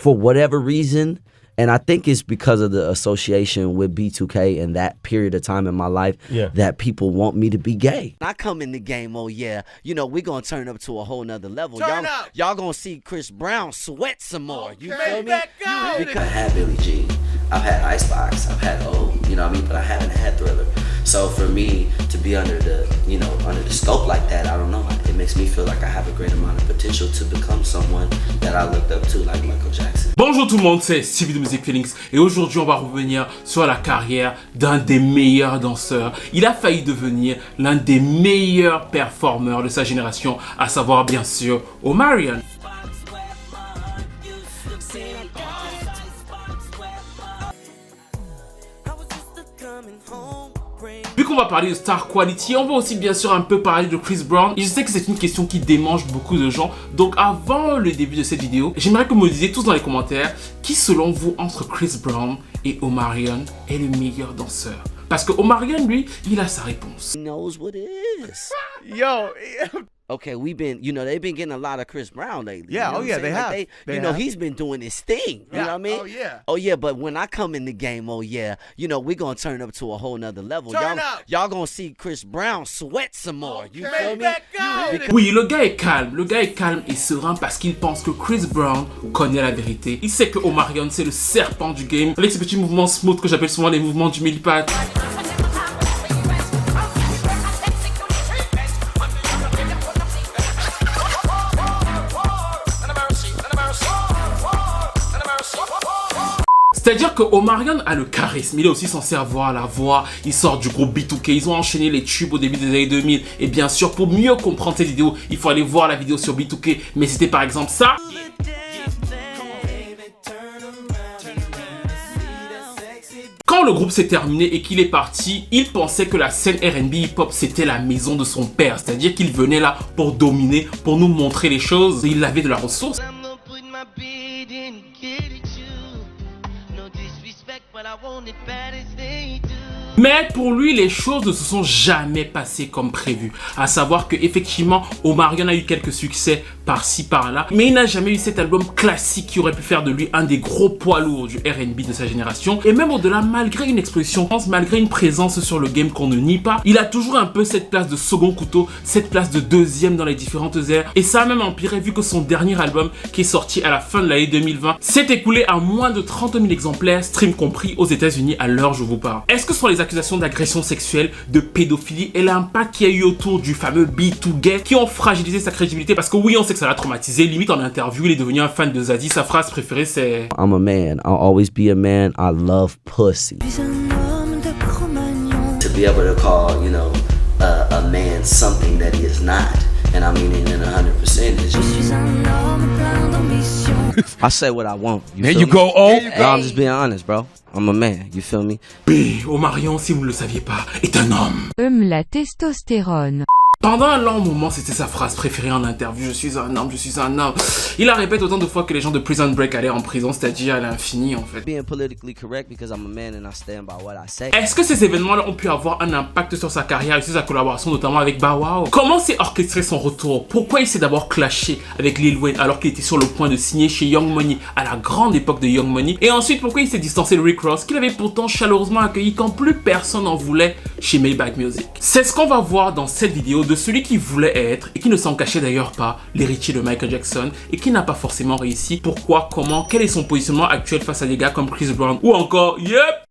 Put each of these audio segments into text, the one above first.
for whatever reason, and I think it's because of the association with B2K and that period of time in my life, that people want me to be gay. I come in the game, oh yeah, you know, we're going to turn up to a whole nother level. Y'all going to see Chris Brown sweat some more. You feel me? Because I had Billie Jean, I've had Icebox, I've had you know what I mean, but I haven't had Thriller. So for me to be under the, you know, under the scope like that, I don't know, it makes me feel like I have a great amount of potential to become someone that I looked up to, like Michael Jackson. Bonjour tout le monde, c'est Stevie de Music Feelings et aujourd'hui on va revenir sur la carrière d'un des meilleurs danseurs. Il a failli devenir l'un des meilleurs performeurs de sa génération, à savoir bien sûr Omarion. Vu qu'on va parler de Star Quality, on va aussi bien sûr un peu parler de Chris Brown. Et je sais que c'est une question qui démange beaucoup de gens. Donc avant le début de cette vidéo, j'aimerais que vous me disiez tous dans les commentaires qui selon vous entre Chris Brown et Omarion est le meilleur danseur. Parce que Omarion, lui, il a sa réponse. He knows what it is. Yo. Okay, we've been, you know, they've been getting a lot of Chris Brown lately. Yeah, you know they have. Like you know, he's been doing his thing. You know what I mean? Oh, yeah, but when I come in the game, oh, yeah, you know, we're going to turn up to a whole nother level. Y'all going to see Chris Brown sweat some more. You feel me? Oui, le gars est calme et serein parce qu'il pense que Chris Brown connaît la vérité. Il sait que Omarion, c'est le serpent du game, avec ses petits mouvements smooth que j'appelle souvent les mouvements du millipede. C'est-à-dire que Omarion a le charisme, il est aussi censé avoir la voix, il sort du groupe B2K, ils ont enchaîné les tubes au début des années 2000 et bien sûr pour mieux comprendre cette vidéo, il faut aller voir la vidéo sur B2K, mais c'était par exemple ça. Quand le groupe s'est terminé et qu'il est parti, il pensait que la scène R&B hip-hop c'était la maison de son père, c'est-à-dire qu'il venait là pour dominer, pour nous montrer les choses, et il avait de la ressource. Mais pour lui, les choses ne se sont jamais passées comme prévu. À savoir que effectivement, Omarion a eu quelques succès par-ci par-là, mais il n'a jamais eu cet album classique qui aurait pu faire de lui un des gros poids lourds du R&B de sa génération. Et même au-delà, malgré une exposition, malgré une présence sur le game qu'on ne nie pas, il a toujours un peu cette place de second couteau, cette place de deuxième dans les différentes aires. Et ça a même empiré vu que son dernier album, qui est sorti à la fin de l'année 2020, s'est écoulé à moins de 30 000 exemplaires, stream compris aux États-Unis à l'heure où je vous parle. Est-ce que ce sont les accusations d'agression sexuelle, de pédophilie et l'impact qu'il y a eu autour du fameux B2Gay qui ont fragilisé sa crédibilité? Parce que oui, on sait que ça l'a traumatisé. Limite en interview, il est devenu un fan de Zaddy. Sa phrase préférée c'est I'm a man, I'll always be a man, I love pussy. To be able to call, you know, a man something that he is not, and I mean it in 100%. Je suis un homme plein d'ambition. I say what I want. There you go, oh. No, I'm just being honest, bro. I'm a man, you feel me? Omarion, si vous ne le saviez pas, est un homme. La testostérone. Pendant un long moment, c'était sa phrase préférée en interview. Je suis un homme, je suis un homme. Il la répète autant de fois que les gens de Prison Break allaient en prison, c'est-à-dire à l'infini en fait. Est-ce que ces événements-là ont pu avoir un impact sur sa carrière et sur sa collaboration, notamment avec Bow Wow? Comment s'est orchestré son retour? Pourquoi il s'est d'abord clashé avec Lil Wayne alors qu'il était sur le point de signer chez Young Money à la grande époque de Young Money? Et ensuite, pourquoi il s'est distancé de Rick Ross, qu'il avait pourtant chaleureusement accueilli quand plus personne n'en voulait chez Maybach Music? C'est ce qu'on va voir dans cette vidéo de celui qui voulait être, et qui ne s'en cachait d'ailleurs pas, l'héritier de Michael Jackson, et qui n'a pas forcément réussi. Pourquoi, comment, quel est son positionnement actuel face à des gars comme Chris Brown, ou encore, yep!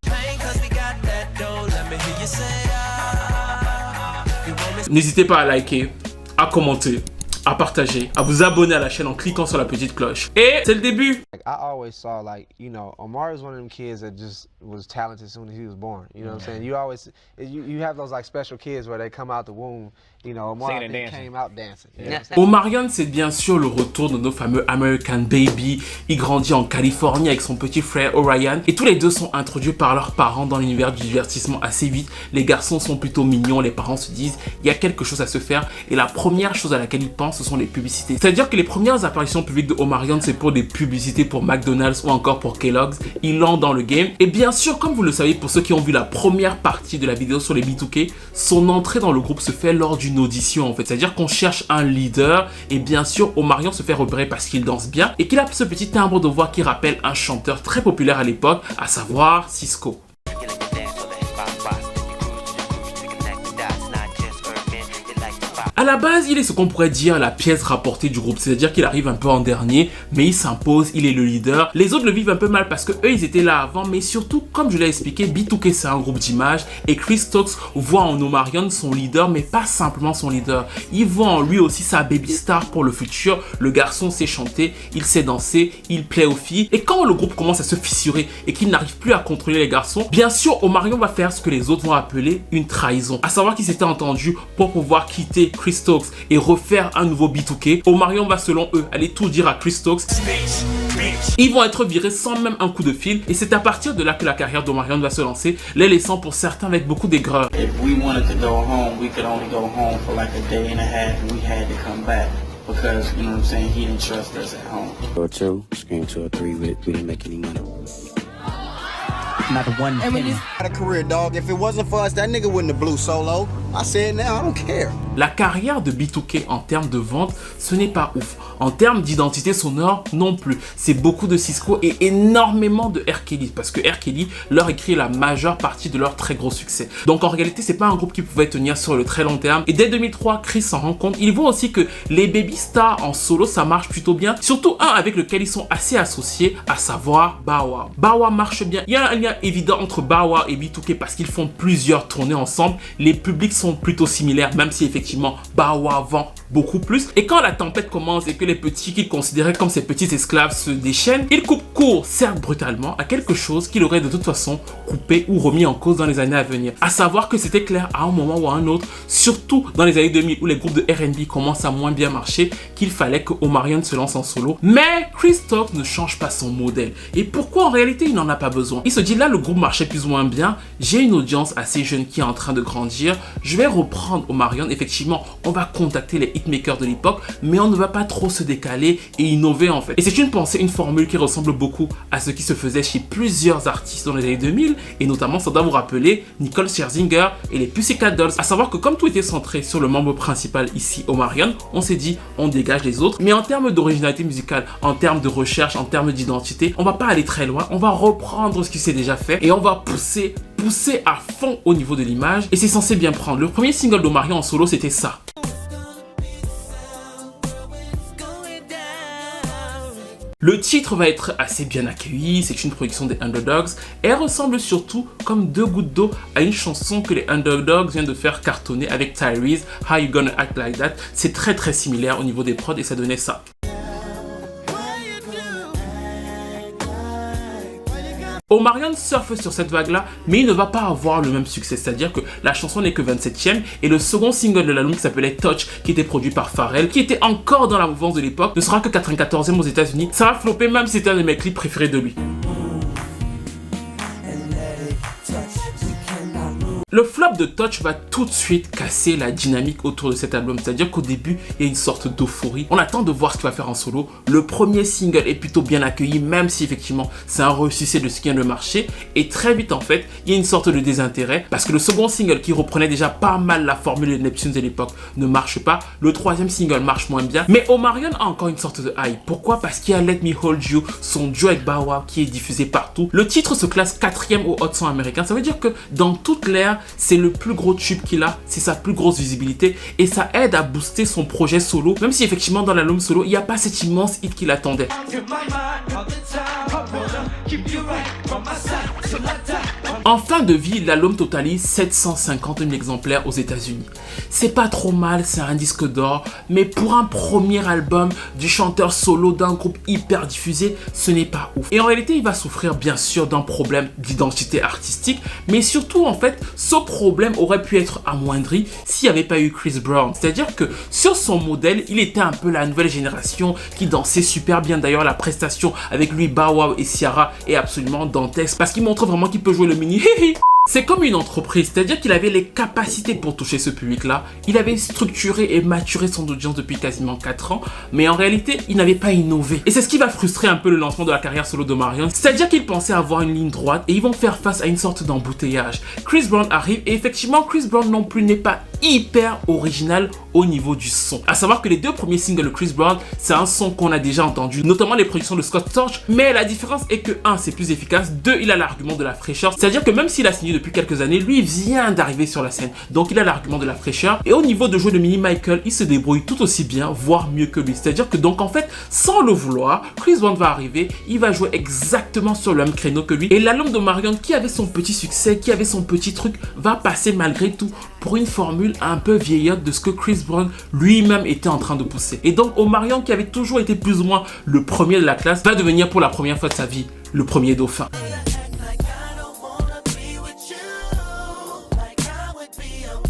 N'hésitez pas à liker, à commenter, à partager, à vous abonner à la chaîne en cliquant sur la petite cloche. Et c'est le début. I always saw, like, you know, Omar is one of them kids that just was talented as soon as he was born. You know what I'm saying? You always, you have those like special kids where they come out the womb. You know, Omar came out dancing. You know what I'm saying? Omarion, c'est bien sûr le retour de nos fameux American Baby. Il grandit en Californie avec son petit frère Orion. Et tous les deux sont introduits par leurs parents dans l'univers du divertissement assez vite. Les garçons sont plutôt mignons. Les parents se disent, il y a quelque chose à se faire. Et la première chose à laquelle ils pensent, ce sont les publicités. C'est-à-dire que les premières apparitions publiques de Omarion, c'est pour des publicités pour McDonald's ou encore pour Kellogg's. Il entre dans le game. Et bien sûr, comme vous le savez, pour ceux qui ont vu la première partie de la vidéo sur les B2K, son entrée dans le groupe se fait lors d'une d'une audition en fait, c'est-à-dire qu'on cherche un leader et bien sûr Omarion se fait repérer parce qu'il danse bien et qu'il a ce petit timbre de voix qui rappelle un chanteur très populaire à l'époque, à savoir Sisqó. À la base, il est ce qu'on pourrait dire la pièce rapportée du groupe, c'est-à-dire qu'il arrive un peu en dernier, mais il s'impose, il est le leader. Les autres le vivent un peu mal parce que eux ils étaient là avant, mais surtout, comme je l'ai expliqué, B2K c'est un groupe d'image et Chris Stokes voit en Omarion son leader, mais pas simplement son leader. Il voit en lui aussi sa baby star pour le futur. Le garçon sait chanter, il sait danser, il plaît aux filles. Et quand le groupe commence à se fissurer et qu'il n'arrive plus à contrôler les garçons, bien sûr, Omarion va faire ce que les autres vont appeler une trahison. À savoir qu'ils s'étaient entendus pour pouvoir quitter Chris Stokes et refaire un nouveau B2K. Omarion va selon eux aller tout dire à Chris Stokes. Ils vont être virés sans même un coup de fil et c'est à partir de là que la carrière d'Omarion va se lancer, les laissant pour certains avec beaucoup d'aigreur. Because, you know what I'm saying, he didn't trust us at home. Or two, scream to a three, we didn't make any money. Not one penny. Had a career, dog. If it wasn't for us, that nigga wouldn't have blew solo. I said now, I don't care. La carrière de B2K en termes de vente, ce n'est pas ouf. En termes d'identité sonore, non plus. C'est beaucoup de Sisqó et énormément de R. Kelly, parce que R. Kelly leur écrit la majeure partie de leur très gros succès. Donc en réalité, c'est pas un groupe qui pouvait tenir sur le très long terme. Et dès 2003, Chris s'en rend compte. Il voit aussi que les baby stars en solo, ça marche plutôt bien. Surtout un avec lequel ils sont assez associés, à savoir Bow Wow. Bow Wow marche bien. Il y a un lien évident entre Bow Wow et B2K parce qu'ils font plusieurs tournées ensemble. Les publics sont plutôt similaires, même si effectivement Bow Wow vend beaucoup plus. Et quand la tempête commence et que les petits qu'ils considéraient comme ces petits esclaves se déchaînent, ils coupent court, certes brutalement, à quelque chose qu'il aurait de toute façon coupé ou remis en cause dans les années à venir. À savoir que c'était clair à un moment ou à un autre, surtout dans les années 2000 où les groupes de R&B commencent à moins bien marcher, qu'il fallait que Omarion se lance en solo. Mais Chris Stokes ne change pas son modèle. Et pourquoi en réalité il n'en a pas besoin? Il se dit là le groupe marchait plus ou moins bien, j'ai une audience assez jeune qui est en train de grandir, je vais reprendre Omarion. Effectivement, on va contacter les hitmakers de l'époque, mais on ne va pas trop se décaler et innover en fait. Et c'est une pensée, une formule qui ressemble beaucoup à ce qui se faisait chez plusieurs artistes dans les années 2000, et notamment ça doit vous rappeler Nicole Scherzinger et les Pussycat Dolls. À savoir que comme tout était centré sur le membre principal ici, Omarion, on s'est dit on dégage les autres, mais en termes d'originalité musicale, en termes de recherche, en termes d'identité, on va pas aller très loin, on va reprendre ce qui s'est déjà fait et on va pousser à fond au niveau de l'image, et c'est censé bien prendre. Le premier single d'Omarion en solo, c'était ça. Le titre va être assez bien accueilli, c'est une production des Underdogs et elle ressemble surtout comme deux gouttes d'eau à une chanson que les Underdogs viennent de faire cartonner avec Tyrese, How You Gonna Act Like That. C'est très similaire au niveau des prods et ça donnait ça. Omarion surfe sur cette vague-là, mais il ne va pas avoir le même succès, c'est-à-dire que la chanson n'est que 27e et le second single de l'album qui s'appelait Touch, qui était produit par Pharrell, qui était encore dans la mouvance de l'époque, ne sera que 94e aux États-Unis. Ça va flopper même si c'était un de mes clips préférés de lui. Le flop de Touch va tout de suite casser la dynamique autour de cet album, c'est-à-dire qu'au début, il y a une sorte d'euphorie. On attend de voir ce qu'il va faire en solo. Le premier single est plutôt bien accueilli, même si effectivement, c'est un ressucé de ce qui vient de marcher. Et très vite, en fait, il y a une sorte de désintérêt, parce que le second single, qui reprenait déjà pas mal la formule de Neptune de l'époque, ne marche pas. Le troisième single marche moins bien. Mais Omarion a encore une sorte de hype. Pourquoi? Parce qu'il y a Let Me Hold You, son duo avec Bow Wow, qui est diffusé partout. Le titre se classe 4e au Hot 100 américain. Ça veut dire que dans toute l'ère, c'est le plus gros tube qu'il a, c'est sa plus grosse visibilité et ça aide à booster son projet solo, même si effectivement dans l'album solo, il n'y a pas cet immense hit qu'il attendait. En fin de vie, l'album totalise 750 000 exemplaires aux États-Unis. C'est pas trop mal, c'est un disque d'or, mais pour un premier album du chanteur solo d'un groupe hyper diffusé, ce n'est pas ouf. Et en réalité, il va souffrir bien sûr d'un problème d'identité artistique, mais surtout en fait, ce problème aurait pu être amoindri s'il n'y avait pas eu Chris Brown. C'est-à-dire que sur son modèle, il était un peu la nouvelle génération qui dansait super bien. D'ailleurs, la prestation avec lui, Bow Wow et Ciara est absolument dantesque parce qu'il montre vraiment qu'il peut jouer le mini. C'est comme une entreprise, c'est-à-dire qu'il avait les capacités pour toucher ce public-là. Il avait structuré et maturé son audience depuis quasiment 4 ans, mais en réalité, il n'avait pas innové. Et c'est ce qui va frustrer un peu le lancement de la carrière solo d'Omarion, c'est-à-dire qu'il pensait avoir une ligne droite et ils vont faire face à une sorte d'embouteillage. Chris Brown arrive et effectivement, Chris Brown non plus n'est pas hyper original au niveau du son. À savoir que les 2 premiers singles de Chris Brown, c'est un son qu'on a déjà entendu, notamment les productions de Scott Storch, mais la différence est que 1, c'est plus efficace, 2, il a l'argument de la fraîcheur, c'est-à-dire que même s'il a signé depuis quelques années, lui il vient d'arriver sur la scène, donc il a l'argument de la fraîcheur, et au niveau de jouer de Mini Michael, il se débrouille tout aussi bien, voire mieux que lui, c'est-à-dire que donc en fait, sans le vouloir, Chris Brown va arriver, il va jouer exactement sur le même créneau que lui, et l'album d'Omarion qui avait son petit succès, qui avait son petit truc, va passer malgré tout pour une formule un peu vieillotte de ce que Chris Brown lui-même était en train de pousser. Et donc Omarion, qui avait toujours été plus ou moins le premier de la classe, va devenir pour la première fois de sa vie le premier dauphin.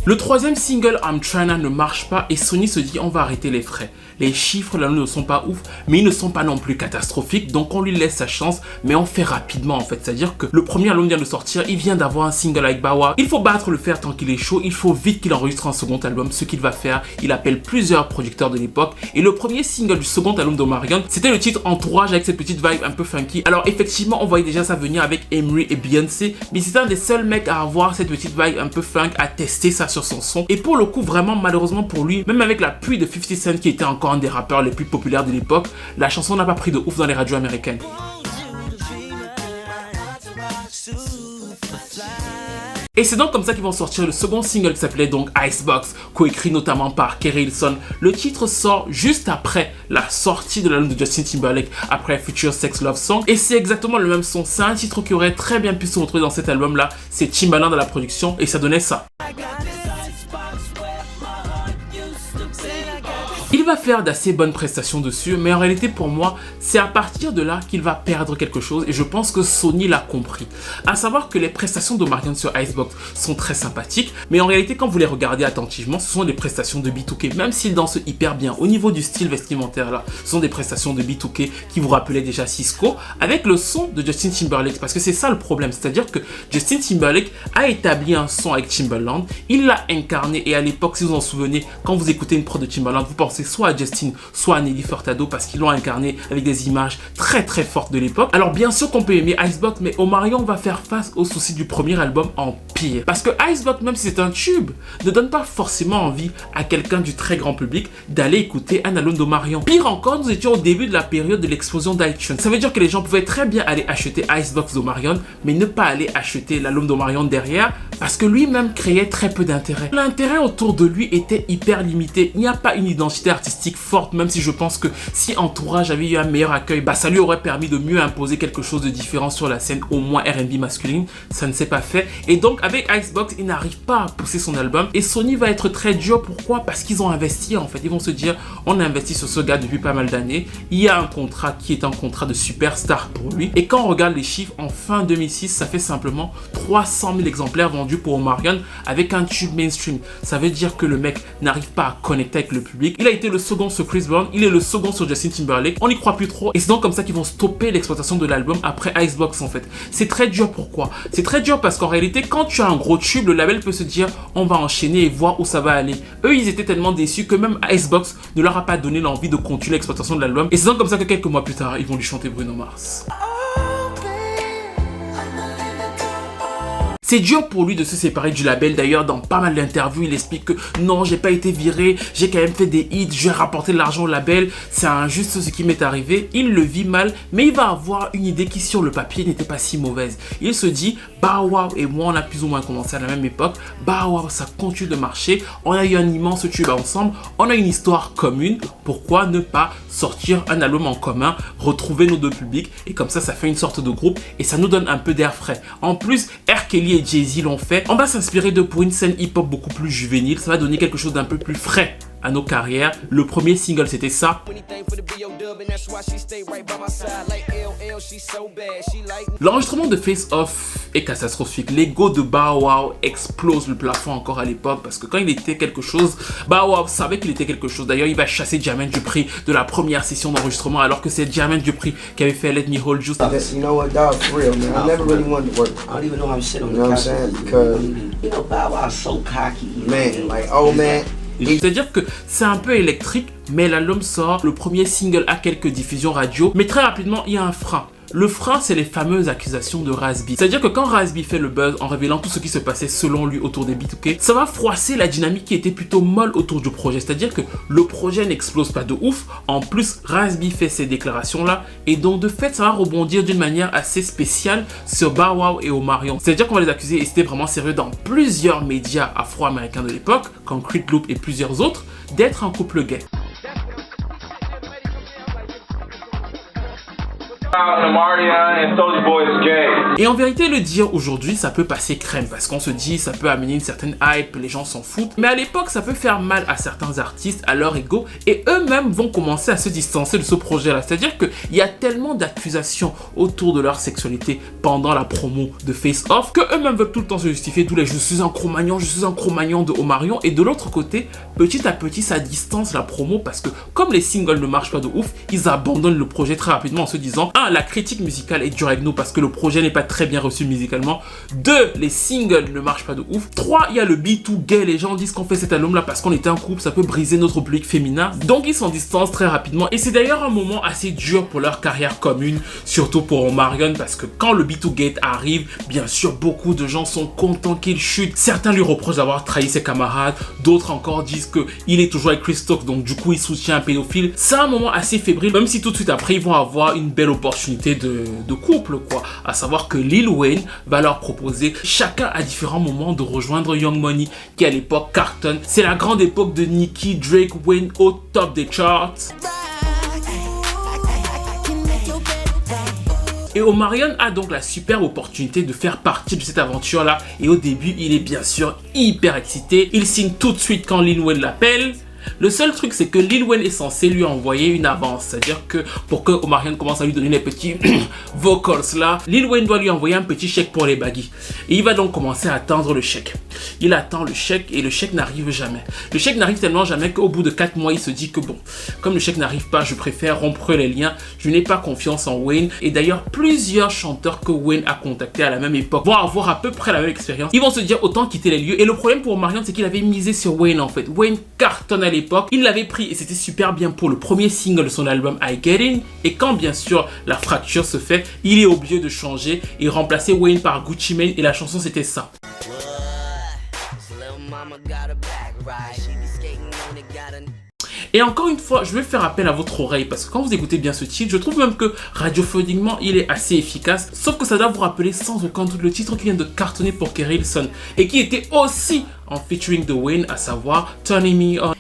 Le 3e single, I'm Tryna, ne marche pas et Sony se dit on va arrêter les frais. Les chiffres là ne sont pas ouf, mais ils ne sont pas non plus catastrophiques, donc on lui laisse sa chance, mais on fait rapidement en fait. C'est-à-dire que le premier album vient de sortir, il vient d'avoir un single avec Bawa. Il faut battre le fer tant qu'il est chaud, il faut vite qu'il enregistre un second album. Ce qu'il va faire, il appelle plusieurs producteurs de l'époque. Et le premier single du second album d'Omarion, c'était le titre Entourage avec cette petite vibe un peu funky. Alors effectivement, on voyait déjà ça venir avec Emery et Beyoncé, mais c'est un des seuls mecs à avoir cette petite vibe un peu funk, à tester ça sur son son. Et pour le coup, vraiment malheureusement pour lui, même avec l'appui de 50 Cent qui était encore un des rappeurs les plus populaires de l'époque, la chanson n'a pas pris de ouf dans les radios américaines. Et c'est donc comme ça qu'ils vont sortir le second single qui s'appelait donc Icebox, coécrit notamment par Kerry Hilson. Le titre sort juste après la sortie de l'album de Justin Timberlake, après Future Sex Love Song, et c'est exactement le même son. C'est un titre qui aurait très bien pu se retrouver dans cet album là, c'est Timbaland à la production et ça donnait ça. Il va faire d'assez bonnes prestations dessus, mais en réalité pour moi, c'est à partir de là qu'il va perdre quelque chose et je pense que Sony l'a compris. À savoir que les prestations d'Omarion sur Icebox sont très sympathiques, mais en réalité quand vous les regardez attentivement, ce sont des prestations de B2K, même s'il danse hyper bien. Au niveau du style vestimentaire là, ce sont des prestations de B2K qui vous rappelaient déjà Cisco, avec le son de Justin Timberlake, parce que c'est ça le problème, c'est-à-dire que Justin Timberlake a établi un son avec Timbaland, il l'a incarné et à l'époque, si vous en souvenez, quand vous écoutez une prod de Timbaland, vous pensez soit à Justin, soit à Nelly Furtado parce qu'ils l'ont incarné avec des images très très fortes de l'époque. Alors bien sûr qu'on peut aimer Icebox, mais Omarion va faire face aux soucis du premier album en pire. Parce que Icebox, même si c'est un tube, ne donne pas forcément envie à quelqu'un du très grand public d'aller écouter un album d'Omarion. Pire encore, nous étions au début de la période de l'explosion d'iTunes. Ça veut dire que les gens pouvaient très bien aller acheter Icebox d'Omarion, mais ne pas aller acheter l'album d'Omarion derrière, parce que lui-même créait très peu d'intérêt. L'intérêt autour de lui était hyper limité. Il n'y a pas une identité artistique forte, même si je pense que si Entourage avait eu un meilleur accueil, bah ça lui aurait permis de mieux imposer quelque chose de différent sur la scène, au moins R&B masculine. Ça ne s'est pas fait. Et donc avec Icebox, il n'arrive pas à pousser son album. Et Sony va être très dur. Pourquoi? Parce qu'ils ont investi en fait. Ils vont se dire, on a investi sur ce gars depuis pas mal d'années. Il y a un contrat qui est un contrat de superstar pour lui. Et quand on regarde les chiffres, en fin 2006, ça fait simplement 300 000 exemplaires vendus pour Omarion avec un tube mainstream. Ça veut dire que le mec n'arrive pas à connecter avec le public. Il a été le second sur Chris Brown, il est le second sur Justin Timberlake, on n'y croit plus trop et c'est donc comme ça qu'ils vont stopper l'exploitation de l'album après Icebox en fait. C'est très dur, pourquoi? C'est très dur parce qu'en réalité quand tu as un gros tube, le label peut se dire on va enchaîner et voir où ça va aller. Eux ils étaient tellement déçus que même Icebox ne leur a pas donné l'envie de continuer l'exploitation de l'album et c'est donc comme ça que quelques mois plus tard ils vont lui chanter Bruno Mars. C'est dur pour lui de se séparer du label. D'ailleurs, dans pas mal d'interviews, il explique que non, j'ai pas été viré, j'ai quand même fait des hits, je vais rapporter de l'argent au label, c'est injuste ce qui m'est arrivé. Il le vit mal, mais il va avoir une idée qui sur le papier n'était pas si mauvaise. Il se dit, bah waouh, et moi on a plus ou moins commencé à la même époque, bah waouh, ça continue de marcher, on a eu un immense tube ensemble, on a une histoire commune, pourquoi ne pas sortir un album en commun, retrouver nos deux publics, et comme ça, ça fait une sorte de groupe, et ça nous donne un peu d'air frais. En plus, R. Kelly et Jay-Z l'ont fait, on va s'inspirer d'eux pour une scène hip-hop beaucoup plus juvénile, ça va donner quelque chose d'un peu plus frais à nos carrières. Le premier single c'était ça. L'enregistrement de Face Off est catastrophique. L'ego de Bow Wow explose le plafond encore à l'époque parce que quand il était quelque chose, Bow Wow savait qu'il était quelque chose. D'ailleurs, il va chasser Jermaine Dupri de la première session d'enregistrement alors que c'est Jermaine Dupri qui avait fait Let Me Hold You. You know what, dog, for real, man. I never really wanted to work. I don't even know how to sit on the couch. You know what I'm saying? Because, you know, Bow Wow's so cocky. Man, like, oh man. C'est-à-dire que c'est un peu électrique, mais l'album sort, le premier single a quelques diffusions radio, mais très rapidement, il y a un frein. Le frein, c'est les fameuses accusations de Raz B. C'est-à-dire que quand Raz B fait le buzz en révélant tout ce qui se passait selon lui autour des B2K, ça va froisser la dynamique qui était plutôt molle autour du projet. C'est-à-dire que le projet n'explose pas de ouf. En plus, Raz B fait ces déclarations-là. Et donc, de fait, ça va rebondir d'une manière assez spéciale sur Bow Wow et Omarion. C'est-à-dire qu'on va les accuser, et c'était vraiment sérieux dans plusieurs médias afro-américains de l'époque, comme Creed Loop et plusieurs autres, d'être un couple gay. Et en vérité, le dire aujourd'hui, ça peut passer crème parce qu'on se dit ça peut amener une certaine hype, les gens s'en foutent. Mais à l'époque, ça peut faire mal à certains artistes, à leur ego, et eux-mêmes vont commencer à se distancer de ce projet-là. C'est-à-dire qu'il y a tellement d'accusations autour de leur sexualité pendant la promo de Face Off que eux-mêmes veulent tout le temps se justifier. D'où les je suis un Cro-Magnon de Omarion. Et de l'autre côté, petit à petit, ça distance la promo parce que comme les singles ne marchent pas de ouf, ils abandonnent le projet très rapidement en se disant la critique musicale est dure avec nous parce que le projet n'est pas très bien reçu musicalement. 2, les singles ne marchent pas de ouf. 3, il y a le B2 gay. Les gens disent qu'on fait cet album là parce qu'on était un couple, ça peut briser notre public féminin. Donc ils s'en distancent très rapidement. Et c'est d'ailleurs un moment assez dur pour leur carrière commune, surtout pour Omarion parce que quand le B2 Gate arrive, bien sûr beaucoup de gens sont contents qu'il chute. Certains lui reprochent d'avoir trahi ses camarades, d'autres encore disent qu'il est toujours avec Chris Stokes, donc du coup il soutient un pédophile. C'est un moment assez fébrile, même si tout de suite après ils vont avoir une belle opportunité de couple, quoi. À savoir que Lil Wayne va leur proposer, chacun à différents moments, de rejoindre Young Money, qui à l'époque cartonne. C'est la grande époque de Nicki, Drake, Wayne au top des charts. Et Omarion a donc la superbe opportunité de faire partie de cette aventure-là. Et au début, il est bien sûr hyper excité. Il signe tout de suite quand Lil Wayne l'appelle. Le seul truc, c'est que Lil Wayne est censé lui envoyer une avance. C'est-à-dire que pour que Omarion commence à lui donner les petits vocals là, Lil Wayne doit lui envoyer un petit chèque pour les baggies. Et il va donc commencer à attendre le chèque. Il attend le chèque et le chèque n'arrive jamais. Le chèque n'arrive tellement jamais qu'au bout de 4 mois, il se dit que bon, comme le chèque n'arrive pas, je préfère rompre les liens. Je n'ai pas confiance en Wayne. Et d'ailleurs, plusieurs chanteurs que Wayne a contactés à la même époque vont avoir à peu près la même expérience. Ils vont se dire autant quitter les lieux. Et le problème pour Omarion, c'est qu'il avait misé sur Wayne en fait. Wayne cartonne à l'époque, il l'avait pris et c'était super bien pour le premier single de son album I Get In. Et quand bien sûr la fracture se fait, il est obligé de changer et remplacer Wayne par Gucci Mane et la chanson c'était ça. Et encore une fois, je vais faire appel à votre oreille parce que quand vous écoutez bien ce titre, je trouve même que radiophoniquement, il est assez efficace. Sauf que ça doit vous rappeler sans aucun doute le titre qui vient de cartonner pour Kerry Hilson et qui était aussi en featuring de Wayne, à savoir Turning Me On.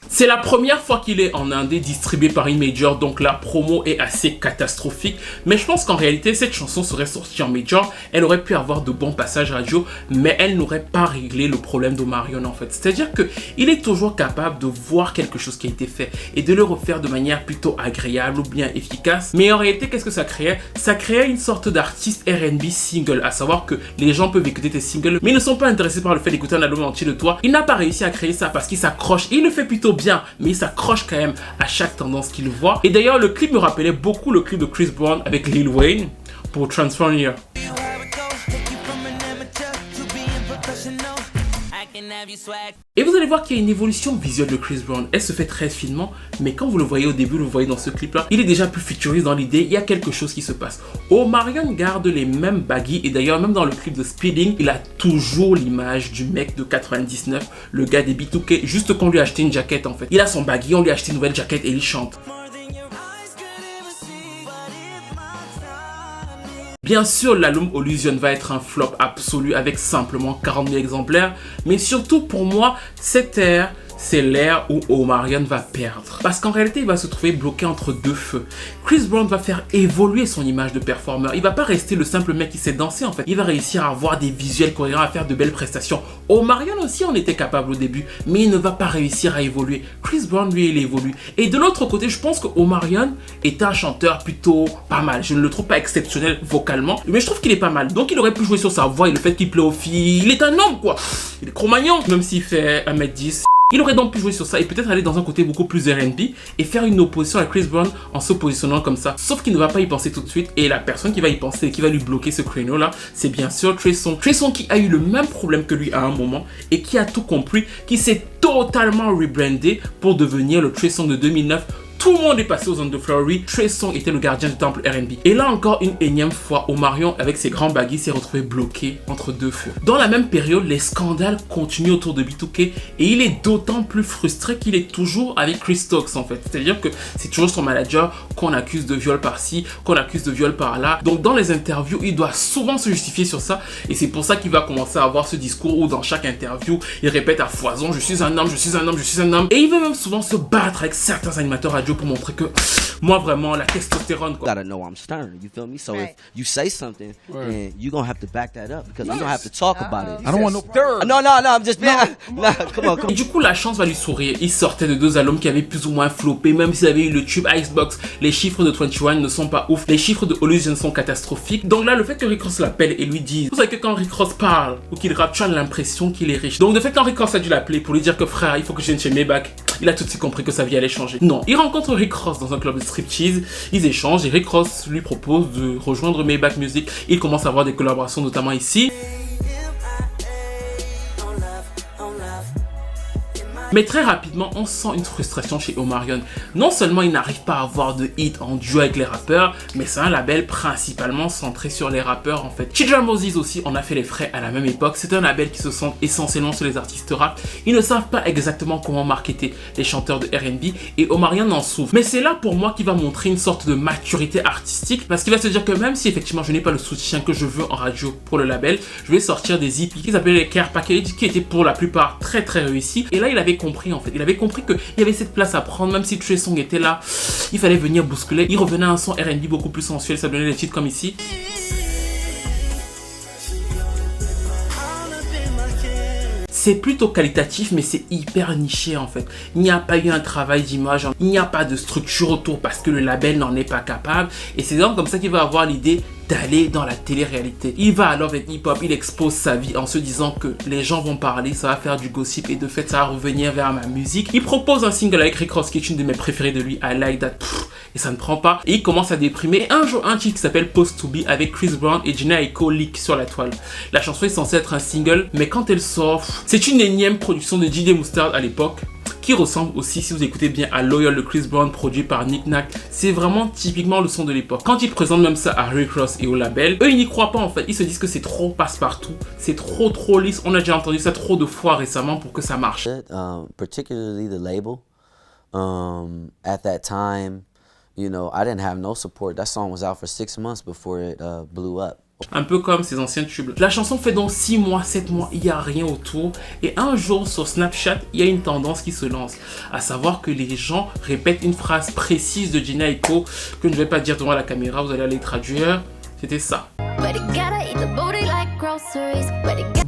C'est la première fois qu'il est en indé distribué par une major, donc la promo est assez catastrophique. Mais je pense qu'en réalité, cette chanson serait sortie en major. Elle aurait pu avoir de bons passages radio, mais elle n'aurait pas réglé le problème d'Omarion en fait. C'est-à-dire qu'il est toujours capable de voir quelque chose qui a été fait et de le refaire de manière plutôt agréable ou bien efficace. Mais en réalité, qu'est-ce que ça créait? Ça créait une sorte d'artiste R&B single, à savoir que les gens peuvent écouter tes singles, mais ils ne sont pas intéressés par le fait d'écouter un album entier de toi. Il n'a pas réussi à créer ça parce qu'il s'accroche. Il le fait plutôt bien, mais il s'accroche quand même à chaque tendance qu'il voit. Et d'ailleurs, le clip me rappelait beaucoup le clip de Chris Brown avec Lil Wayne pour Transformers. Et vous allez voir qu'il y a une évolution visuelle de Chris Brown. Elle se fait très finement, mais quand vous le voyez au début, vous le voyez dans ce clip-là, il est déjà plus futuriste dans l'idée, il y a quelque chose qui se passe. Omarion garde les mêmes baggies, et d'ailleurs même dans le clip de Speeding, il a toujours l'image du mec de 99, le gars des B2K, juste qu'on lui a acheté une jaquette en fait. Il a son baggy, on lui a acheté une nouvelle jaquette et il chante. Bien sûr, l'album Illusion va être un flop absolu avec simplement 40 000 exemplaires, mais surtout pour moi, cette ère, c'est l'ère où Omarion va perdre. Parce qu'en réalité, il va se trouver bloqué entre deux feux. Chris Brown va faire évoluer son image de performeur. Il va pas rester le simple mec qui sait danser en fait. Il va réussir à avoir des visuels cohérents, à faire de belles prestations. Omarion aussi en était capable au début, mais il ne va pas réussir à évoluer. Chris Brown, lui, il évolue. Et de l'autre côté, je pense que Omarion est un chanteur plutôt pas mal. Je ne le trouve pas exceptionnel vocalement, mais je trouve qu'il est pas mal. Donc il aurait pu jouer sur sa voix et le fait qu'il plaît aux filles. Il est un homme quoi. Il est Cro-Magnon, même s'il fait 1m10. Il aurait donc pu jouer sur ça et peut-être aller dans un côté beaucoup plus R&B et faire une opposition à Chris Brown en se positionnant comme ça. Sauf qu'il ne va pas y penser tout de suite et la personne qui va y penser et qui va lui bloquer ce créneau là, c'est bien sûr Trey Songz. Trey Songz qui a eu le même problème que lui à un moment et qui a tout compris, qui s'est totalement rebrandé pour devenir le Trey Songz de 2009. Tout le monde est passé aux zones de Flowery. Trey Songz était le gardien du temple R&B. Et là encore une énième fois, Omarion avec ses grands baggy s'est retrouvé bloqué entre deux feux. Dans la même période, les scandales continuent autour de B2K et il est d'autant plus frustré qu'il est toujours avec Chris Stokes en fait. C'est-à-dire que c'est toujours son manager qu'on accuse de viol par-ci, qu'on accuse de viol par-là. Donc dans les interviews, il doit souvent se justifier sur ça et c'est pour ça qu'il va commencer à avoir ce discours où dans chaque interview, il répète à foison « je suis un homme, je suis un homme, je suis un homme ». Et il veut même souvent se battre avec certains animateurs radio pour montrer que moi vraiment la testostérone quoi. Gotta know I'm stern, you feel me? So if you say something, then you gonna have to back that up because we gonna have to talk about it. I don't want no third. No, I'm just being. No, come on. Et du coup, la chance va lui sourire. Il sortait de deux albums qui avaient plus ou moins floppé, même s'il avait eu le tube Icebox. Les chiffres de 21 ne sont pas ouf. Les chiffres de Illusion sont catastrophiques. Donc là, le fait que Rick Ross l'appelle et lui dise, vous savez que quand Rick Ross parle ou qu'il rappe, tu as l'impression qu'il est riche. Donc de fait, quand Rick Ross a dû l'appeler pour lui dire que frère, il faut que je vienne chez Maybach, il a tout de suite compris que sa vie allait changer. Non, il rencontre Rick Ross dans un club de striptease. Ils échangent et Rick Ross lui propose de rejoindre Maybach Music. Il commence à avoir des collaborations, notamment ici. Mais très rapidement, on sent une frustration chez Omarion. Non seulement il n'arrive pas à avoir de hit en duo avec les rappeurs, mais c'est un label principalement centré sur les rappeurs en fait. Chidra Moses aussi en a fait les frais à la même époque. C'est un label qui se centre essentiellement sur les artistes rap. Ils ne savent pas exactement comment marketer les chanteurs de R&B et Omarion en souffre. Mais c'est là pour moi qu'il va montrer une sorte de maturité artistique parce qu'il va se dire que même si effectivement je n'ai pas le soutien que je veux en radio pour le label, je vais sortir des EP qui s'appelaient les Care Package qui étaient pour la plupart très réussis. Et là il avait compris en fait, il avait compris qu'il y avait cette place à prendre, même si Trey Songz était là, il fallait venir bousculer. Il revenait à un son R&B beaucoup plus sensuel, ça donnait des titres comme ici. C'est plutôt qualitatif, mais c'est hyper niché en fait. Il n'y a pas eu un travail d'image, il n'y a pas de structure autour parce que le label n'en est pas capable. Et c'est donc comme ça qu'il va avoir l'idée d'aller dans la télé-réalité. Il va alors avec hip-hop, il expose sa vie en se disant que les gens vont parler, ça va faire du gossip et de fait ça va revenir vers ma musique. Il propose un single avec Rick Ross qui est une de mes préférées de lui, I Like That, et ça ne prend pas. Et il commence à déprimer. Un jour, un titre qui s'appelle Post to Be avec Chris Brown et Jhené Aiko leak sur la toile. La chanson est censée être un single, mais quand elle sort, c'est une énième production de DJ Mustard à l'époque, qui ressemble aussi, si vous écoutez bien, à Loyal de Chris Brown, produit par Nick Nack. C'est vraiment typiquement le son de l'époque. Quand ils présentent même ça à Rick Ross et au label, eux ils n'y croient pas en fait. Ils se disent que c'est trop passe-partout, c'est trop lisse. On a déjà entendu ça trop de fois récemment pour que ça marche. Particularly the label, at that time, you know, I didn't have no support. That song was out for 6 months before it blew up. Un peu comme ses anciens tubes. La chanson fait donc 6 mois, 7 mois, il n'y a rien autour. Et un jour sur Snapchat, il y a une tendance qui se lance. À savoir que les gens répètent une phrase précise de Jhené Aiko que je ne vais pas dire devant la caméra, vous allez aller traduire. C'était ça.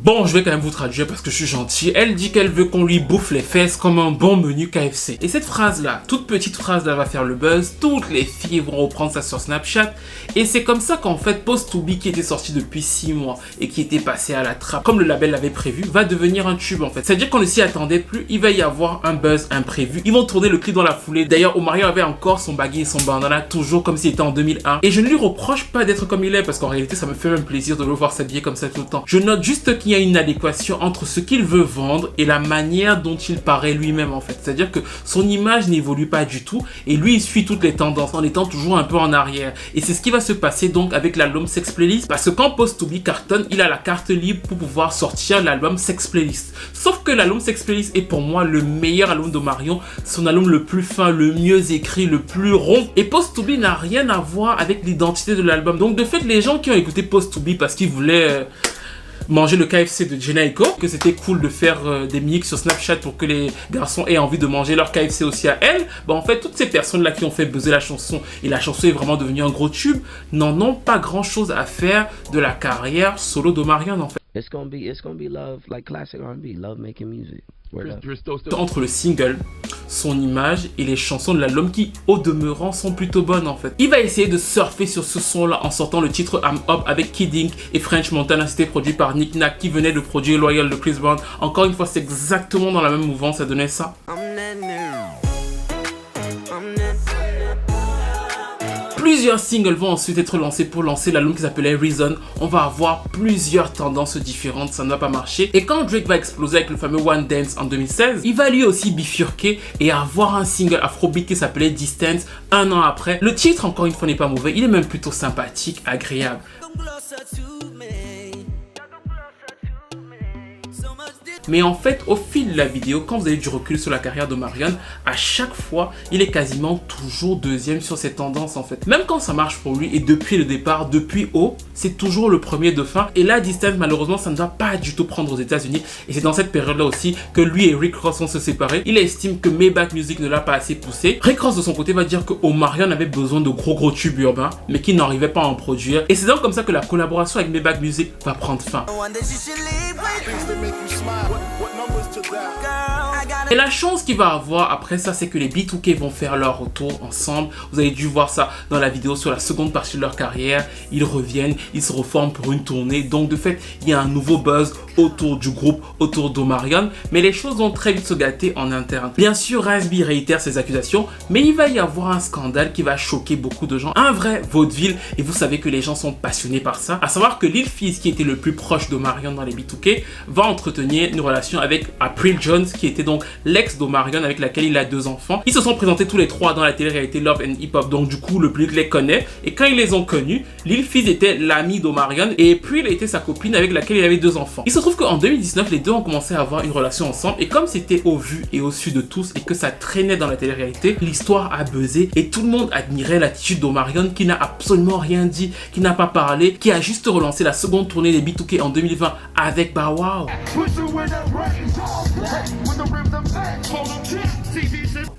Bon, je vais quand même vous traduire parce que je suis gentil. Elle dit qu'elle veut qu'on lui bouffe les fesses comme un bon menu KFC. Et cette phrase-là, toute petite phrase-là va faire le buzz. Toutes les filles vont reprendre ça sur Snapchat. Et c'est comme ça qu'en fait, Post to Be, qui était sorti depuis 6 mois et qui était passé à la trappe, comme le label l'avait prévu, va devenir un tube en fait. C'est-à-dire qu'on ne s'y attendait plus. Il va y avoir un buzz imprévu. Ils vont tourner le clip dans la foulée. D'ailleurs, Omarion avait encore son baggy et son bandana, toujours comme s'il était en 2001. Et je ne lui reproche pas d'être comme il est parce qu'en réalité, ça me fait même plaisir de le voir s'habiller comme ça tout le temps. Je note juste qu'il y a une adéquation entre ce qu'il veut vendre et la manière dont il paraît lui-même en fait. C'est-à-dire que son image n'évolue pas du tout et lui il suit toutes les tendances en étant toujours un peu en arrière. Et c'est ce qui va se passer donc avec l'album Sex Playlist parce que quand Post to Be cartonne, il a la carte libre pour pouvoir sortir l'album Sex Playlist. Sauf que l'album Sex Playlist est pour moi le meilleur album d'Omarion, son album le plus fin, le mieux écrit, le plus rond. Et Post to Be n'a rien à voir avec l'identité de l'album. Donc de fait, les gens qui ont écouté Post to Be parce qu'ils voulaient manger le KFC de Jhené Aiko, que c'était cool de faire des mix sur Snapchat pour que les garçons aient envie de manger leur KFC aussi à elle. Bah en fait, toutes ces personnes-là qui ont fait buzzer la chanson et la chanson est vraiment devenue un gros tube, n'en ont pas grand-chose à faire de la carrière solo d'Omarion en fait. It's gonna be love, like classic R&B, love making music. Entre le single, son image et les chansons de l'album qui, au demeurant, sont plutôt bonnes en fait. Il va essayer de surfer sur ce son-là en sortant le titre I'm Up avec Kid Ink et French Montana. C'était produit par Nick Nack qui venait de produire Loyal de Chris Brown. Encore une fois, c'est exactement dans la même mouvance, ça donnait ça. Plusieurs singles vont ensuite être lancés pour lancer l'album qui s'appelait Reason. On va avoir plusieurs tendances différentes, ça ne va pas marcher. Et quand Drake va exploser avec le fameux One Dance en 2016, il va lui aussi bifurquer et avoir un single afrobeat qui s'appelait Distance un an après. Le titre, encore une fois, n'est pas mauvais, il est même plutôt sympathique, agréable. Mais en fait, au fil de la vidéo, quand vous avez du recul sur la carrière d'Omarion, à chaque fois, il est quasiment toujours deuxième sur ses tendances en fait. Même quand ça marche pour lui et depuis le départ, depuis haut, c'est toujours le premier de fin. Et là, Distance, malheureusement, ça ne va pas du tout prendre aux États-Unis. Et c'est dans cette période-là aussi que lui et Rick Ross vont se séparer. Il estime que Maybach Music ne l'a pas assez poussé. Rick Ross, de son côté, va dire que Omarion avait besoin de gros tubes urbains, mais qu'il n'arrivait pas à en produire. Et c'est donc comme ça que la collaboration avec Maybach Music va prendre fin. Et la chance qu'il va avoir après ça, c'est que les B2K vont faire leur retour ensemble. Vous avez dû voir ça dans la vidéo sur la seconde partie de leur carrière. Ils reviennent, ils se reforment pour une tournée. Donc de fait, il y a un nouveau buzz autour du groupe, autour d'Omarion. Mais les choses vont très vite se gâter en interne. Bien sûr, Raz-B réitère ses accusations, mais il va y avoir un scandale qui va choquer beaucoup de gens. Un vrai vaudeville, et vous savez que les gens sont passionnés par ça. À savoir que Lil Fizz, qui était le plus proche d'Omarion dans les B2K, va entretenir une relation avec April Jones, qui était donc l'ex d'Omarion avec laquelle il a 2 enfants. Ils se sont présentés tous les 3 dans la télé-réalité Love and Hip Hop, donc du coup le public les connaît. Et quand ils les ont connus, Lil Fizz était l'ami d'Omarion et April était sa copine avec laquelle il avait 2 enfants. Il se trouve qu'en 2019, les deux ont commencé à avoir une relation ensemble et comme c'était au vu et au su de tous et que ça traînait dans la télé-réalité, l'histoire a buzzé et tout le monde admirait l'attitude d'Omarion qui n'a absolument rien dit, qui n'a pas parlé, qui a juste relancé la seconde tournée des B2K en 2020 avec Bow Wow.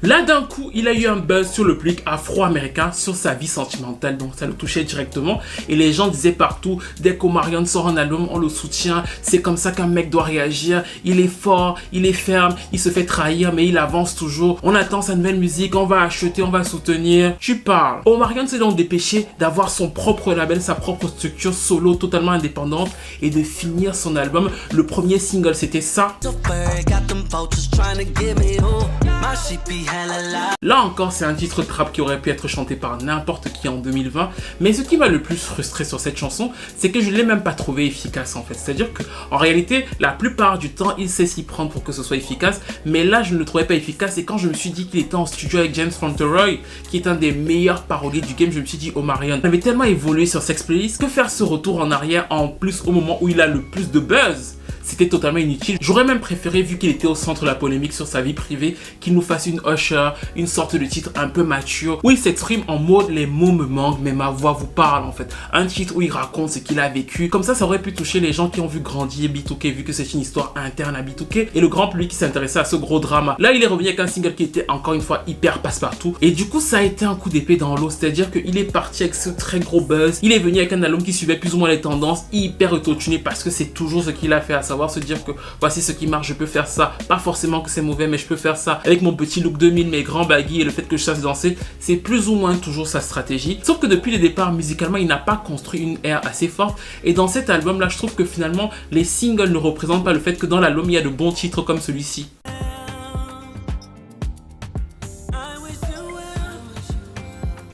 Là d'un coup, il a eu un buzz sur le public afro-américain sur sa vie sentimentale, donc ça le touchait directement et les gens disaient partout, dès qu'Omarion sort un album, on le soutient, c'est comme ça qu'un mec doit réagir, il est fort, il est ferme, il se fait trahir mais il avance toujours, on attend sa nouvelle musique, on va acheter, on va soutenir, tu parles. Omarion s'est donc dépêché d'avoir son propre label, sa propre structure solo totalement indépendante et de finir son album. Le premier single c'était ça. Là encore, c'est un titre de trap qui aurait pu être chanté par n'importe qui en 2020. Mais ce qui m'a le plus frustré sur cette chanson, c'est que je ne l'ai même pas trouvé efficace en fait. C'est-à-dire qu'en réalité, la plupart du temps, il sait s'y prendre pour que ce soit efficace. Mais là, je ne le trouvais pas efficace. Et quand je me suis dit qu'il était en studio avec James Fauntleroy, qui est un des meilleurs paroliers du game, je me suis dit, Omarion avait tellement évolué sur Sex Playlist que faire ce retour en arrière en plus au moment où il a le plus de buzz, c'était totalement inutile. J'aurais même préféré, vu qu'il était au centre de la polémique sur sa vie privée, qu'il nous fasse une Usher, une sorte de titre un peu mature, où il s'exprime en mode les mots me manquent, mais ma voix vous parle en fait. Un titre où il raconte ce qu'il a vécu. Comme ça aurait pu toucher les gens qui ont vu grandir B2K, vu que c'est une histoire interne à B2K, et le grand public qui s'intéressait à ce gros drama. Là, il est revenu avec un single qui était encore une fois hyper passe-partout, et du coup, ça a été un coup d'épée dans l'eau, c'est-à-dire qu'il est parti avec ce très gros buzz, il est venu avec un album qui suivait plus ou moins les tendances, hyper autotuné, parce que c'est toujours ce qu'il a fait, à savoir se dire que voici ce qui marche, je peux faire ça, pas forcément que c'est mauvais mais je peux faire ça avec mon petit look 2000, mes grands baggy et le fait que je sache danser, c'est plus ou moins toujours sa stratégie. Sauf que depuis le départ, musicalement, il n'a pas construit une ère assez forte et dans cet album là, je trouve que finalement les singles ne représentent pas le fait que dans l'album il y a de bons titres comme celui-ci.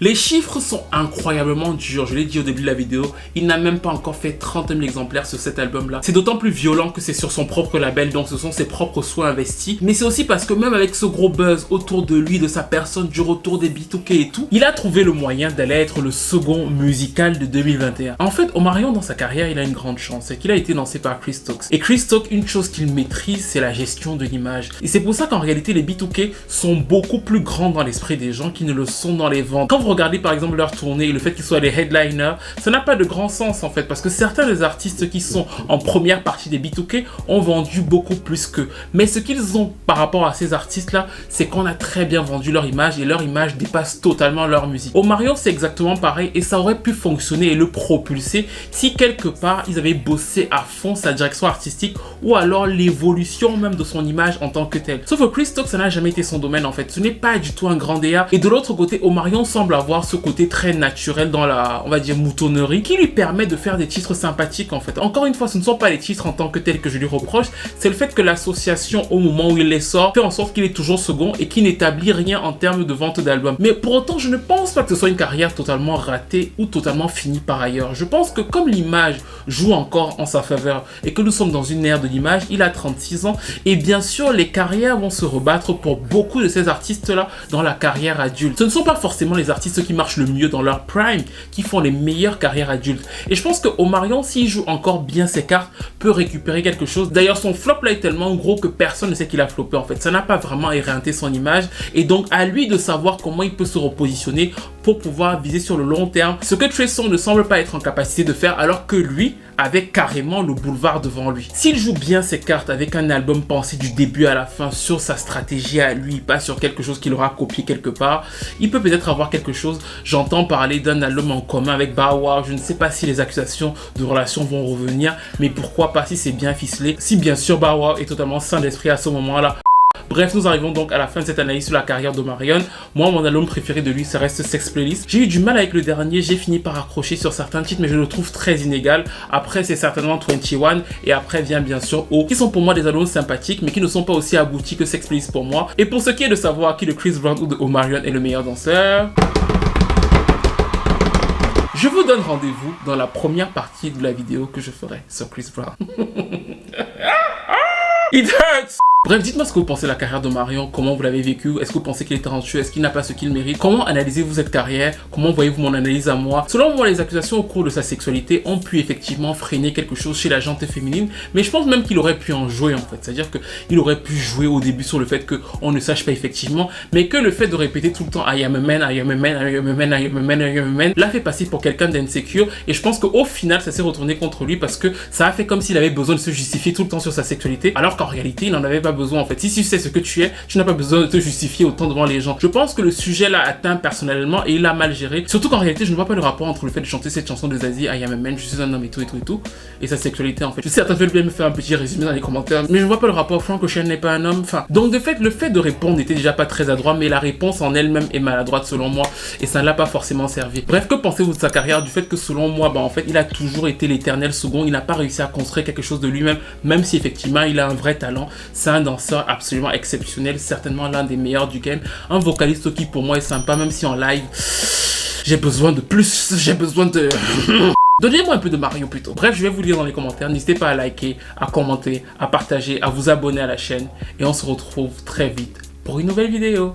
Les chiffres sont incroyablement durs, je l'ai dit au début de la vidéo, il n'a même pas encore fait 30 000 exemplaires sur cet album-là. C'est d'autant plus violent que c'est sur son propre label, donc ce sont ses propres soins investis. Mais c'est aussi parce que même avec ce gros buzz autour de lui, de sa personne, du retour des B2K et tout, il a trouvé le moyen d'aller être le second musical de 2021. En fait, Omarion, dans sa carrière, il a une grande chance, c'est qu'il a été lancé par Chris Stokes. Et Chris Stokes, une chose qu'il maîtrise, c'est la gestion de l'image. Et c'est pour ça qu'en réalité, les B2K sont beaucoup plus grands dans l'esprit des gens qui ne le sont dans les ventes. Quand vous regardez par exemple leur tournée et le fait qu'ils soient les headliners, ça n'a pas de grand sens en fait, parce que certains des artistes qui sont en première partie des B2K ont vendu beaucoup plus qu'eux. Mais ce qu'ils ont par rapport à ces artistes-là, c'est qu'on a très bien vendu leur image et leur image dépasse totalement leur musique. Omarion, c'est exactement pareil et ça aurait pu fonctionner et le propulser si quelque part ils avaient bossé à fond sa direction artistique ou alors l'évolution même de son image en tant que telle. Sauf que Chris Stokes, ça n'a jamais été son domaine en fait. Ce n'est pas du tout un grand DA. Et de l'autre côté, Omarion semble avoir ce côté très naturel dans la, on va dire, moutonnerie qui lui permet de faire des titres sympathiques en fait. Encore une fois, ce ne sont pas les titres en tant que tels que je lui reproche, c'est le fait que l'association au moment où il les sort fait en sorte qu'il est toujours second et qu'il n'établit rien en termes de vente d'albums. Mais pour autant, je ne pense pas que ce soit une carrière totalement ratée ou totalement finie par ailleurs. Je pense que comme l'image joue encore en sa faveur et que nous sommes dans une ère de l'image, il a 36 ans et bien sûr les carrières vont se rebattre pour beaucoup de ces artistes-là dans la carrière adulte. Ce ne sont pas forcément les artistes qui marchent le mieux dans leur prime qui font les meilleures carrières adultes. Et je pense que Omarion, s'il joue encore bien ses cartes, peut récupérer quelque chose. D'ailleurs, son flop là est tellement gros que personne ne sait qu'il a floppé en fait. Ça n'a pas vraiment éreinté son image et donc à lui de savoir comment il peut se repositionner pour pouvoir viser sur le long terme, ce que Trey Songz ne semble pas être en capacité de faire alors que lui avait carrément le boulevard devant lui. S'il joue bien ses cartes avec un album pensé du début à la fin sur sa stratégie à lui, pas sur quelque chose qu'il aura copié quelque part, il peut peut-être avoir quelque chose. J'entends parler d'un album en commun avec Bow Wow. Je ne sais pas si les accusations de relation vont revenir, mais pourquoi pas si c'est bien ficelé, si bien sûr Bow Wow est totalement sain d'esprit à ce moment-là. Bref, nous arrivons donc à la fin de cette analyse sur la carrière d'Omarion. Moi, mon album préféré de lui, ça reste Sex Playlist. J'ai eu du mal avec le dernier, j'ai fini par accrocher sur certains titres, mais je le trouve très inégal. Après, c'est certainement 21, et après vient bien sûr O, qui sont pour moi des albums sympathiques, mais qui ne sont pas aussi aboutis que Sex Playlist pour moi. Et pour ce qui est de savoir qui de Chris Brown ou de Omarion est le meilleur danseur, je vous donne rendez-vous dans la première partie de la vidéo que je ferai sur Chris Brown. It hurts! Bref, dites-moi ce que vous pensez de la carrière d'Omarion, comment vous l'avez vécu, est-ce que vous pensez qu'il est talentueux, est-ce qu'il n'a pas ce qu'il mérite, comment analysez-vous cette carrière, comment voyez-vous mon analyse à moi. Selon moi, les accusations au cours de sa sexualité ont pu effectivement freiner quelque chose chez la gente féminine, mais je pense même qu'il aurait pu en jouer en fait, c'est-à-dire qu'il aurait pu jouer au début sur le fait qu'on ne sache pas effectivement, mais que le fait de répéter tout le temps I am a man, I am a man, I am a man, I am a man, I am a man, l'a fait passer pour quelqu'un d'insécure, et je pense qu'au final, ça s'est retourné contre lui parce que ça a fait comme s'il avait besoin de se justifier tout le temps sur sa sexualité, alors qu'en réalité, il n'en avait pas besoin en fait. Si tu sais ce que tu es, tu n'as pas besoin de te justifier autant devant les gens. Je pense que le sujet l'a atteint personnellement et il l'a mal géré. Surtout qu'en réalité, je ne vois pas le rapport entre le fait de chanter cette chanson de Zazie, I am a man, je suis un homme et tout, et sa sexualité en fait. Je sais, certains veulent bien me faire un petit résumé dans les commentaires, mais je ne vois pas le rapport. Frank Ocean n'est pas un homme. Enfin, donc de fait, le fait de répondre n'était déjà pas très adroit, mais la réponse en elle-même est maladroite selon moi et ça ne l'a pas forcément servi. Bref, que pensez-vous de sa carrière, du fait que selon moi, en fait, il a toujours été l'éternel second, il n'a pas réussi à construire quelque chose de lui-même, même si effectivement il a un vrai talent. C'est un danseur absolument exceptionnel, certainement l'un des meilleurs du game, un vocaliste qui pour moi est sympa, même si en live j'ai besoin de plus, j'ai besoin de... Donnez-moi un peu de Mario plutôt. Bref, je vais vous lire dans les commentaires, n'hésitez pas à liker, à commenter, à partager, à vous abonner à la chaîne et on se retrouve très vite pour une nouvelle vidéo.